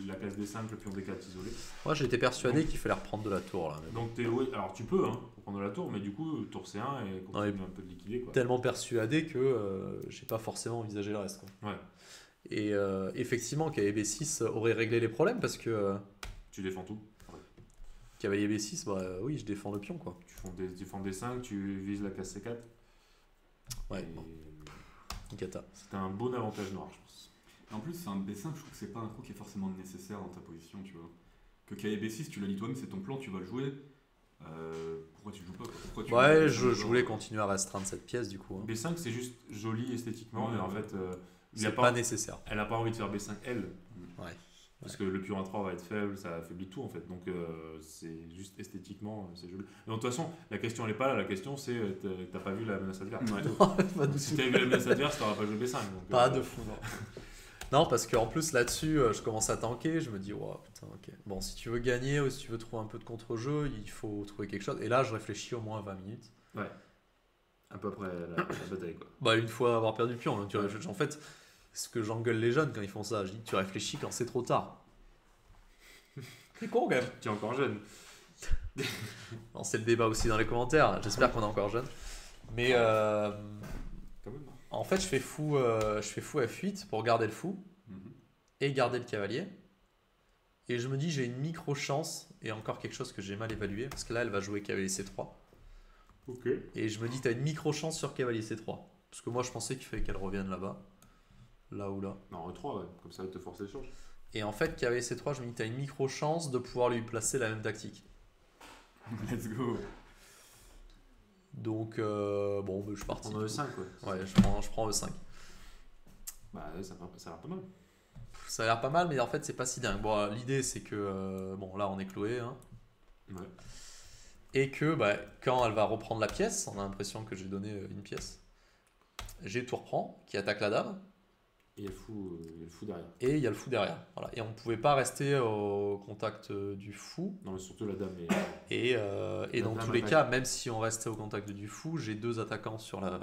la case D5, le pion D4 isolé. Moi, j'étais persuadé qu'il fallait reprendre de la tour là. Mais bon. Donc, oui, alors tu peux pour prendre de la tour, mais du coup, tour C1 et continuer un peu de liquider. Quoi. Tellement persuadé que j'ai pas forcément envisagé le reste. Quoi. Ouais. Et effectivement, cavalier B6 aurait réglé les problèmes parce que Tu défends tout. cavalier B6, bah oui, je défends le pion quoi. Tu défends D5, tu vises la case C4. Ouais, Et bon, cata. c'était un bon avantage noir, je pense. Et en plus, c'est un B5, je trouve que c'est pas un coup qui est forcément nécessaire dans ta position, tu vois. Que cavalier B6, tu l'as dit toi-même, c'est ton plan, tu vas le jouer. Pourquoi tu le joues pas quoi? Pourquoi tu Ouais, joues je voulais continuer à restreindre cette pièce du coup. Hein. B5, c'est juste joli esthétiquement, Ouais, mais en ouais. fait, C'est pas nécessaire. elle a pas envie de faire B5 elle. Ouais. Parce que le pion A3 va être faible, ça affaiblit tout en fait. Donc c'est juste esthétiquement, c'est joli. Et de toute façon, la question elle est pas là, la question c'est t'as pas vu la menace adverse. Ouais. Pas de Si t'avais vu la menace adverse, t'auras pas joué B5. Donc, Pas de fou, non. Non, parce qu'en plus là-dessus, je commence à tanker, je me dis, wow, putain, ok. Bon, si tu veux gagner ou si tu veux trouver un peu de contre-jeu, il faut trouver quelque chose. Et là, je réfléchis au moins 20 minutes. Ouais. Un peu après la bataille quoi. Bah, une fois avoir perdu le pion, hein, en fait, ce que j'engueule les jeunes quand ils font ça, je dis, tu réfléchis quand c'est trop tard. C'est con quand même. Tu es encore jeune. Non, c'est le débat aussi dans les commentaires. J'espère qu'on est encore jeune. Mais Quand même. en fait, je fais fou F8 pour garder le fou Mhm. et garder le cavalier. Et je me dis, j'ai une micro-chance et encore quelque chose que j'ai mal évalué parce que là, elle va jouer cavalier C3. Ok. Et je me dis, t'as une micro-chance sur cavalier C3. Parce que moi, je pensais qu'il fallait qu'elle revienne là-bas. Là ou là. Non, E3, ouais. Comme ça, elle te force l'échange. Et en fait, cavalier C3, je me dis, t'as une micro-chance de pouvoir lui placer la même tactique. Let's go. Donc, bon, je suis parti. On a E5 quoi. Ouais, je prends E5. Bah, ça a l'air pas mal. Ça a l'air pas mal, mais en fait, c'est pas si dingue. Bon, l'idée, c'est que, bon, là, on est cloué. Hein, Ouais. et que, bah, quand elle va reprendre la pièce, on a l'impression que j'ai donné une pièce. J'ai tour prend, qui attaque la dame. Et il y a le fou derrière. Et il y a le fou derrière. Voilà. Et on ne pouvait pas rester au contact du fou. Non, mais surtout la dame. Et dans dame tous les attaque. cas, même si on restait au contact du fou, j'ai deux attaquants sur le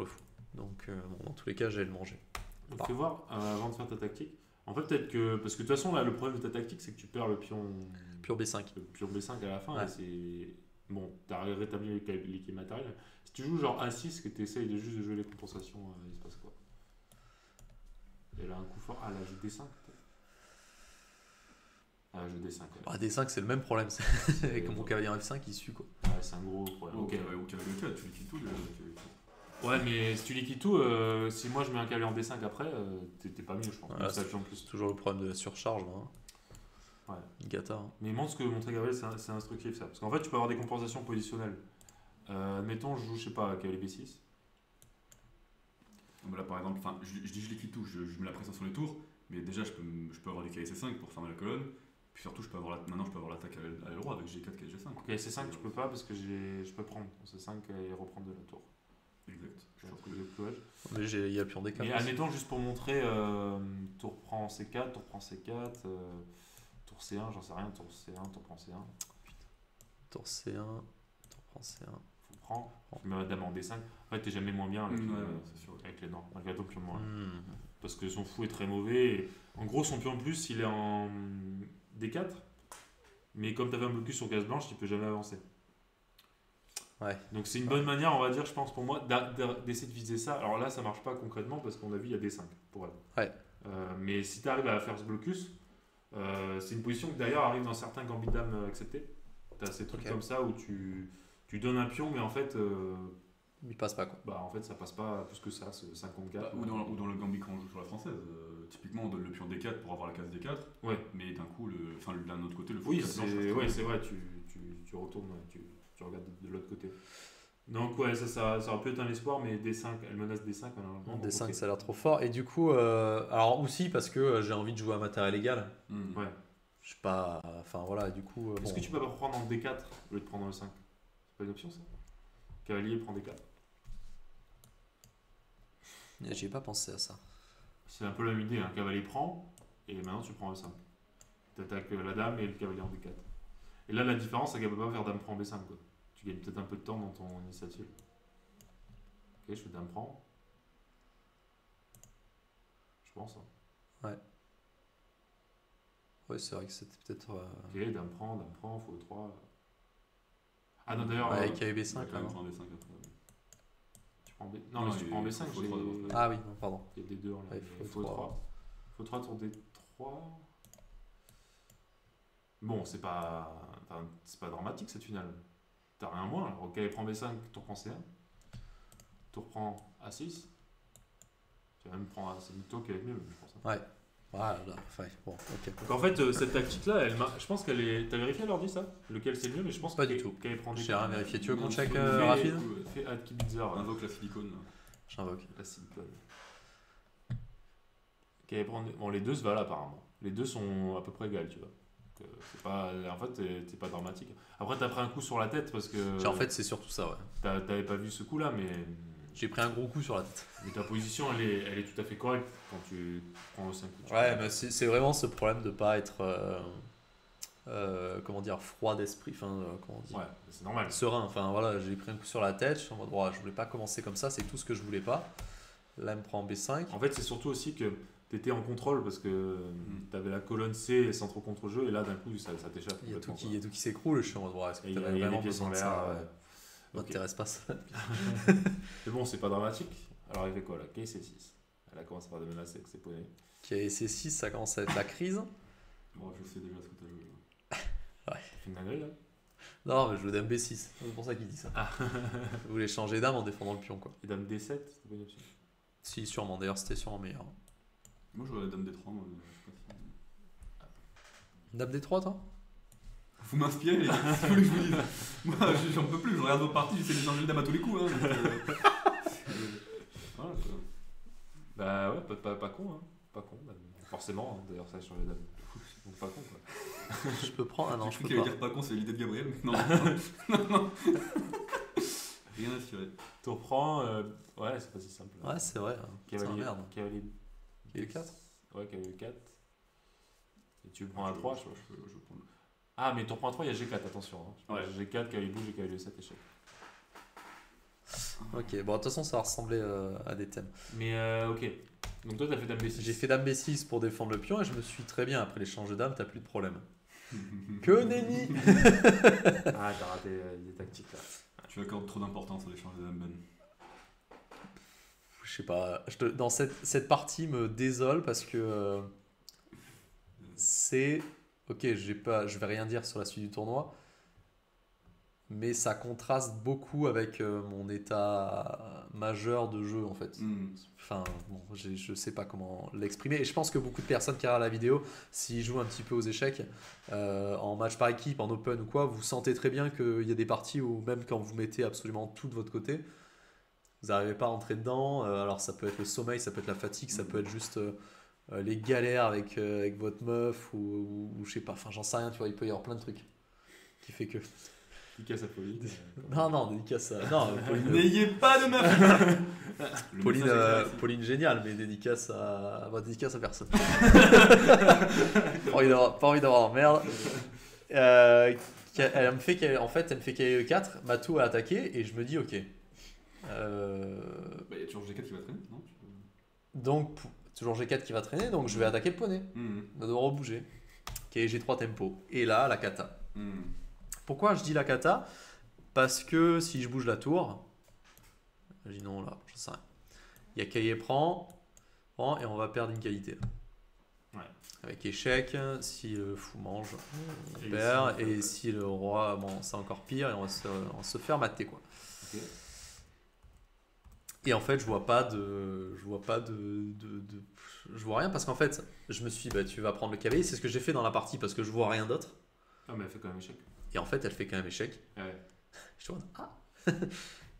fou. Donc, bon, dans tous les cas, j'allais le manger. Donc, fais voir, avant de faire ta tactique. En fait, peut-être que. Parce que de toute façon, là, le problème de ta tactique, c'est que tu perds le pion. Pure B5. Le pion B5 à la fin. Ouais. Et c'est. Bon, t'as rétabli l'équilibre matériel. Si tu joues genre A6, que tu essayes juste de jouer les compensations, il se passe quoi? Elle a un coup fort. Ah, là, joue D5 peut-être. Ah, joue D5. Ouais. Bah, D5, c'est le même problème. Avec mon cavalier en F5, il suit quoi. Ouais, c'est un gros problème. Ok, Ok. ouais, ou cavalier 4, tu liquides tout. Ouais, mais si tu liquides tout, si moi je mets un cavalier en D5 après, t'es pas mieux, je pense. Voilà, Même ça, en plus. C'est toujours le problème de la surcharge. Là, hein. Ouais. Gata. Hein. Mais montre ce que montrer Gabriel, c'est instructif ça. Parce qu'en fait, tu peux avoir des compensations positionnelles. Admettons, je joue, je sais pas, cavalier B6. Là, par exemple, je dis je liquide tout, je mets la pression sur les tours, mais déjà je peux avoir des cavaliers C5 pour fermer la colonne, puis surtout maintenant je peux avoir l'attaque à l'aile droite avec G4, cavalier G5. Ok, C5, tu peux pas parce que je peux prendre C5 et reprendre de la tour. Exact. Je pense que j'ai le clouage. Mais il y a le pion D4. Mais aussi. admettons, juste pour montrer, tour prend C4, tour prend C4, tour C1, j'en sais rien, tour C1, tour prend C1. Tour C1, tour prend C1. Faut prendre, tu mets la dame en D5. En fait, t'es jamais moins bien avec, C'est sûr. avec les normes, malgré ton pion de moins. Hmm. Parce que son fou est très mauvais. Et en gros, son pion de plus, il est en D4. Mais comme tu avais un blocus sur case blanche, il peut jamais avancer. Ouais. Donc c'est une bonne manière, on va dire, je pense, pour moi, d'essayer de viser ça. Alors là, ça marche pas concrètement parce qu'on a vu, il y a D5 pour elle. Ouais. Mais si tu arrives à faire ce blocus, c'est une position qui d'ailleurs arrive dans certains gambits de dame acceptés. Tu as ces trucs Ok. comme ça où tu donnes un pion, mais en fait, il passe pas quoi. Bah en fait ça passe pas plus que ça, ce 54. Ou dans le Gambit quand on joue sur la française. Typiquement, on donne le pion D4 pour avoir la case D4. Ouais. Mais d'un coup, d'un autre côté, le fou Oui, 4 blanche. c'est vrai, tu retournes, tu regardes de l'autre côté. Donc ouais, ça aurait pu être un espoir, mais D5, elle menace D5 malheureusement. D5 ok. ça a l'air trop fort. Et du coup, alors aussi parce que j'ai envie de jouer à matériel égal. Ouais. Je sais pas, enfin voilà, du coup. Est-ce bon. que tu peux pas prendre en D4 au lieu de prendre le 5? C'est pas une option ça? Cavalier prend D4. J'y ai pas pensé à ça. C'est un peu la même idée, un cavalier prend, et maintenant tu prends le 5. Tu attaques la dame et le cavalier en D4. Et là la différence c'est qu'elle peut pas faire dame prend B5 quoi. Tu gagnes peut-être un peu de temps dans ton initiative. Ok, je fais dame prend. Je pense. Hein. Ouais, c'est vrai que c'était peut-être. Ok, dame prend, faux 3. Ah non d'ailleurs, Ouais, avec KB5 Il y a là. quand même non un D5 après. tu prends B... Non, mais si tu prends B5, faut j'ai... trois d'abord. Ah oui, non, pardon. Il y a des 2 là. Ouais, mais faux faux 3. 3. Faux 3 tour D3. Bon, c'est pas dramatique cette finale. T'as rien moins. Alors, ok, prend B5, tour prend C1. Tour prend A6. Tu vas même prendre A6 plutôt qu'elle est mieux, je pense. Ouais. Voilà, enfin, bon, ok. Donc en fait, cette tactique-là, je pense qu'elle est. T'as vérifié l'ordi ça? Lequel c'est le mieux? Mais je pense Pas du tout. qu'elle prend des. J'ai rien vérifié. Tu veux qu'on Non, check fais- rapide? Fais Ad Kibitzer. Invoque la silicone. Là. J'invoque. La silicone. Qu'elle prend. Bon, les deux se valent apparemment. Les deux sont à peu près égales, tu vois. Donc, c'est pas. En fait, c'est pas dramatique. Après, t'as pris un coup sur la tête parce que. En fait, c'est surtout ça, ouais. T'avais pas vu ce coup-là, mais. J'ai pris un gros coup sur la tête. Mais ta position, elle est tout à fait correcte quand tu prends le 5 coups. Ouais, mais c'est vraiment ce problème de pas être. Comment dire, froid d'esprit. Enfin, comment dire. Ouais, c'est normal. Serein. Enfin, voilà, j'ai pris un coup sur la tête. Je suis en mode, ouais, je voulais pas commencer comme ça. C'est tout ce que je voulais pas. Là, elle me prend B5. En fait, c'est surtout aussi que tu étais en contrôle parce que tu avais la colonne C centre contre-jeu et là, d'un coup, ça t'échappe. Il y a tout complètement, qui s'écroule. Je suis en mode, ouais, est-ce que Et il tu y a avais des vraiment pièces besoin en de l'air. ça? ouais. Ouais. Ok. M'intéresse pas ça. Mais bon, c'est pas dramatique. Alors, elle fait quoi là? C6. Elle a commencé par des menaces avec ses poneys. Qui est C6, ça commence à être la crise. Bon, je sais déjà ce que t'as joué. Tu fais une dinguerie là? Non, mais je joue dame B6. C'est pour ça qu'il dit ça. Vous voulez changer dame en défendant le pion, quoi. Et dame D7, c'est pas une option. Si, sûrement. D'ailleurs, c'était sûrement meilleur. Moi, je jouais la dame D3. Moi, je sais pas si... Dame D3, toi? Vous m'inspirez, les gars. Si vous voulez que je vous dise. Moi, j'en peux plus. Je regarde vos parties, j'essaie de changer de dame à tous les coups. Hein, donc, voilà, quoi. Bah ouais, pas con, hein. Pas con. Bah, forcément, hein. D'ailleurs, ça a changé dame. Donc pas con quoi. Je peux prendre. Ah non, je J'ai peux cru qu'elle pas. allait dire pas con, c'est l'idée de Gabriel. Mais non, non. Rien à tirer. Tu reprends. Ouais, c'est pas si simple. Ouais, c'est vrai. C'est un Cavalier. merde. Cavalier. Cavalier 4. Ouais, cavalier 4. Et tu prends un 3, je crois. Je prends le... Ah, mais tu reprends un 3, il y a G4, attention. Hein. Ouais. G4, cavalier bouge et cavalier 7, échec. Ok, bon, de toute façon, ça va ressembler à des thèmes. Mais ok. Donc toi, t'as fait dame B6. J'ai fait dame B6 pour défendre le pion et je me suis très bien. Après l'échange de dame, t'as plus de problème. Que nenni. Ah, t'as raté des tactiques là. Tu accordes trop d'importance à l'échange de dame Ben. Je sais pas. Dans cette partie me désole parce que c'est. Ok, je vais rien dire sur la suite du tournoi. Mais ça contraste beaucoup avec mon état majeur de jeu en fait. Enfin, bon, je sais pas comment l'exprimer. Et je pense que beaucoup de personnes qui regardent la vidéo, s'ils jouent un petit peu aux échecs, en match par équipe, en open ou quoi, vous sentez très bien qu'il y a des parties où même quand vous mettez absolument tout de votre côté, vous n'arrivez pas à rentrer dedans. Alors ça peut être le sommeil, ça peut être la fatigue, ça peut être juste les galères avec votre meuf ou je sais pas, enfin j'en sais rien, tu vois, il peut y avoir plein de trucs qui fait que... Dédicace à Pauline. Non, dédicace à... Non, Pauline, N'ayez pas de meuf. Pauline géniale, mais dédicace à... Bon, dédicace à personne. Pas envie d'avoir merde. Elle me fait KE 4, Matou a attaqué et je me dis ok. Bah, y a toujours G4 qui va traîner, non Donc, toujours G4 qui va traîner, donc je vais attaquer le poney. De devoir rebouger. G3 tempo. Et là, la kata. Pourquoi je dis la kata? Parce que si je bouge la tour, imaginons là, je sais rien. Il y a Kaye prend, et on va perdre une qualité. Ouais. Avec échec, si le fou mange, on Et perd. ici, Et si le roi, bon, c'est encore pire, et on va se faire mater quoi. Ok. Et en fait, je vois rien parce qu'en fait, je me suis dit, bah, tu vas prendre le cavalier. C'est ce que j'ai fait dans la partie parce que je vois rien d'autre. Ah, mais elle fait quand même échec. Et en fait, elle fait quand même échec. Ouais. Je me dis, ah.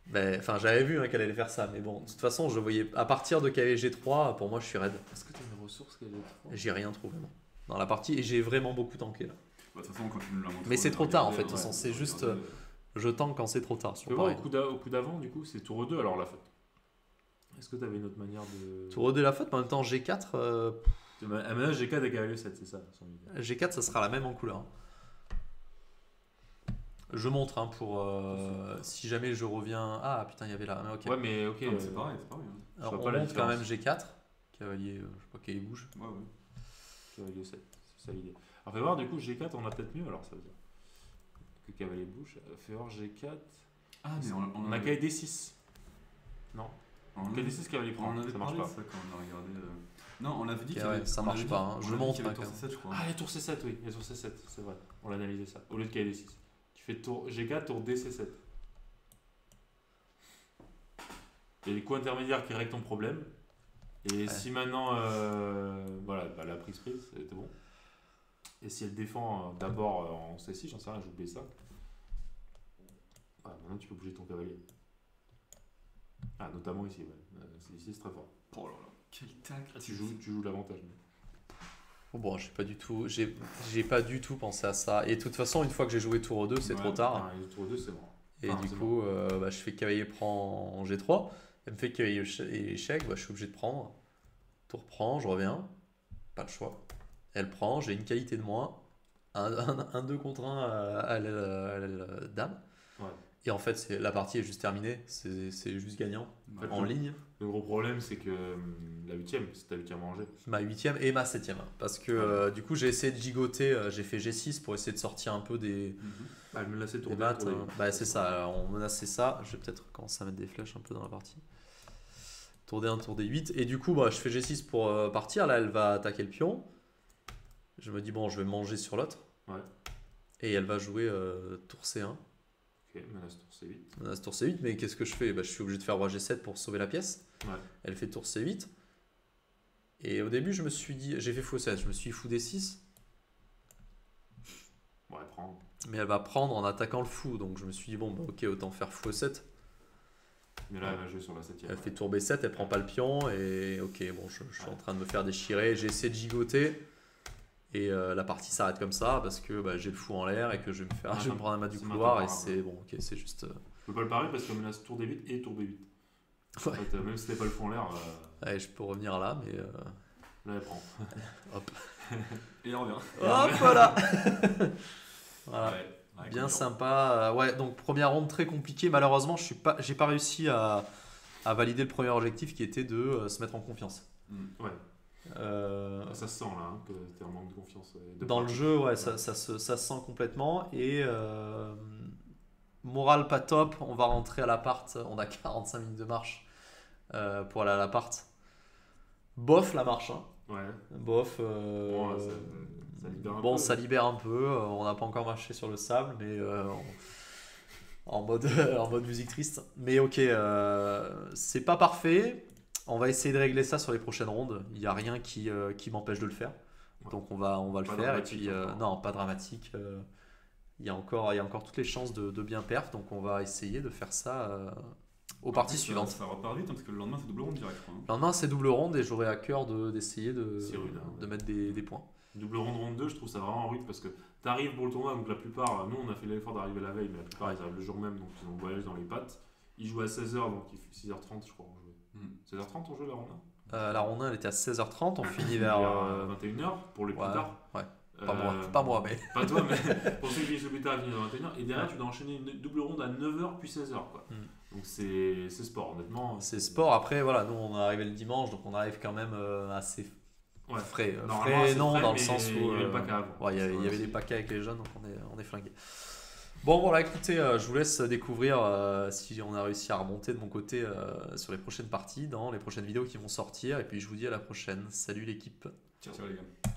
Ben, enfin, j'avais vu qu'elle allait faire ça, mais bon, de toute façon, je voyais à partir de cavalier G3, pour moi, je suis raide. Est-ce que tu as une ressource qu'elle est J'ai rien trouvé non, dans la partie et j'ai vraiment beaucoup tanké là. Bah, de toute façon, quand tu nous l'as montré, Mais c'est on a trop tard, en regardé, fait, de toute façon, c'est on a juste, regardé, Je tank quand c'est trop tard. Tu Sur peux voir pareil. au coup d'avant, du coup, c'est tour 2 alors la faute. Est-ce que tu avais une autre manière de. Tour de la faute, mais en même temps, G4, Ah, mais là, G4 et cavalier 7, c'est ça son idée. G4, ça sera la même en couleur. Je montre pour si jamais je reviens. Ah putain, il y avait là. Ok. Ouais, mais ok. Non, mais c'est pareil, c'est pareil. Hein. je Alors, vois on pas la monte quand même différence. G4. Cavalier, je sais pas qu'il bouge. Ouais, ouais. Cavalier 7, c'est ça l'idée. Alors fais voir, du coup, G4, on a peut-être mieux alors ça veut dire. Que cavalier bouge. Fais voir G4. Ah, mais On a cavalier D6. Non. on Cavalier D6, cavalier on prend. en avait Ça marche parlé pas. de ça quand on a regardé. Non, on avait dit Ok, qu'il y avait. ouais, ça on marche avait pas, dit- hein. on Je avait dit montre, qu'il y avait quand tour même. C7, je crois. Ah, les tours C7, oui. Les tours C7, c'est vrai. On l'a analysé ça. Au lieu de cavalier D6. Tu fais tour G4, tour D, C7. Il y a des coups intermédiaires qui règlent ton problème. Et si maintenant, voilà, bah, la prise, c'était bon. Et si elle défend d'abord en C6, j'en sais rien, je joue B5. Ah, maintenant tu peux bouger ton cavalier. Ah, notamment ici, ouais. Ici, c'est très fort. Oh là là, quel tac. Ah, tu joues l'avantage. Bon, j'ai pas du tout pensé à ça. Et de toute façon, une fois que j'ai joué tour 2, c'est Ouais. trop tard. Ah, le tour 2, c'est bon. Et Enfin, du c'est coup, bah, je fais cavalier prend en G3. Elle me fait cavalier échec, bah, je suis obligé de prendre. Tour prend, je reviens. Pas le choix. Elle prend, j'ai une qualité de moins. Un 2 contre 1 à la dame. Ouais. Et en fait, la partie est juste terminée. C'est juste gagnant. Ouais. En ligne. Le gros problème, c'est que la 8ème, c'est ta 8ème rangée. Ma 8ème et ma 7ème. Parce que du coup, j'ai essayé de gigoter. J'ai fait G6 pour essayer de sortir un peu des Ah, elle me laissait tour des 2. maths. Bah, c'est ça. Alors, on menaçait ça. Je vais peut-être commencer à mettre des flèches un peu dans la partie. Tour D1, tour D8. Et du coup, bah, je fais G6 pour partir. Là, elle va attaquer le pion. Je me dis, bon, je vais manger sur l'autre. Ouais. Et elle va jouer tour C1. Ok, menace tour C8. Menace tour C8. Mais qu'est-ce que je fais? Bah, je suis obligé de faire roi G7 pour sauver la pièce. Ouais. Elle fait tour C8. Et au début, je me suis dit, j'ai fait fou 16. Je me suis dit fou D6. Bon, elle prend. Mais elle va prendre en attaquant le fou. Donc je me suis dit, bon, bah, ok, autant faire fou 7. Mais là, elle va jouer sur la 7ème. Elle fait tour B7, elle prend pas le pion. Et ok, bon, je suis en train de me faire déchirer. J'ai essayé de gigoter. Et la partie s'arrête comme ça parce que bah, j'ai le fou en l'air et que je vais me prendre un mat du c'est couloir. Et maintenant, c'est bon, ok, c'est juste. Je peux pas le parer parce qu'elle menace tour D8 et tour B8. En Ouais. fait, même si t'es pas le fond en l'air, Ouais, je peux revenir là, mais. là, elle prend. Et on revient. Hop, voilà. Voilà. Ouais, Bien concluant. sympa. Ouais, donc première ronde très compliquée. Malheureusement, j'ai pas réussi à valider le premier objectif qui était de se mettre en confiance. Ouais, Euh, ça se sent là, hein, que t'es en manque de confiance. dans le jeu, ouais, ça se sent complètement. Et morale pas top. On va rentrer à l'appart. On a 45 minutes de marche pour aller à l'appart. Bof la marche. Hein. Ouais. Bof. Bon, ça libère un bon, peu. ça libère un peu. On n'a pas encore marché sur le sable, mais en mode, en mode musique triste. Mais ok, c'est pas parfait. On va essayer de régler ça sur les prochaines rondes. Il n'y a rien qui m'empêche de le faire. Ouais. Donc on va le Pas faire. Et dramatique puis, encore. non, pas dramatique. Il y a encore toutes les chances de bien perf. Donc on va essayer de faire ça aux parties Ça- suivantes. Ça repart vite hein, parce que le lendemain c'est double ronde direct. Je crois, hein. Le lendemain, c'est double ronde et j'aurai à cœur d'essayer C'est rude, hein. de mettre des points. Double ronde 2, je trouve ça vraiment rude parce que t'arrives pour le tournoi, donc la plupart, nous on a fait l'effort d'arriver la veille, mais la plupart ils arrivent le jour même, donc ils ont voyagé dans les pattes. Ils jouent à 16h, donc il fait 6h30, je crois, on jouait. 16h30 on joue la ronde 1 La ronde 1, elle était à 16h30. On finit vers. 21h pour les plus ouais, tard. ouais. Pas moi, mais. Pas toi, mais pour ceux qui finissent le plus tard, ils finissent à 21h. Et derrière, tu dois enchaîner une double ronde à 9h puis 16h. Quoi. Mm. Donc c'est sport, honnêtement. C'est sport. Après, voilà, nous on est arrivé le dimanche, donc on arrive quand même assez Ouais. frais. Normalement, Frais, c'est non, frais, dans le mais sens où. il y avait le paca avant. Ouais, il y avait Ouais, des paquets avec les jeunes, donc on est flingués. Bon, voilà, écoutez, je vous laisse découvrir si on a réussi à remonter de mon côté sur les prochaines parties, dans les prochaines vidéos qui vont sortir. Et puis je vous dis à la prochaine. Salut l'équipe. Ciao les gars.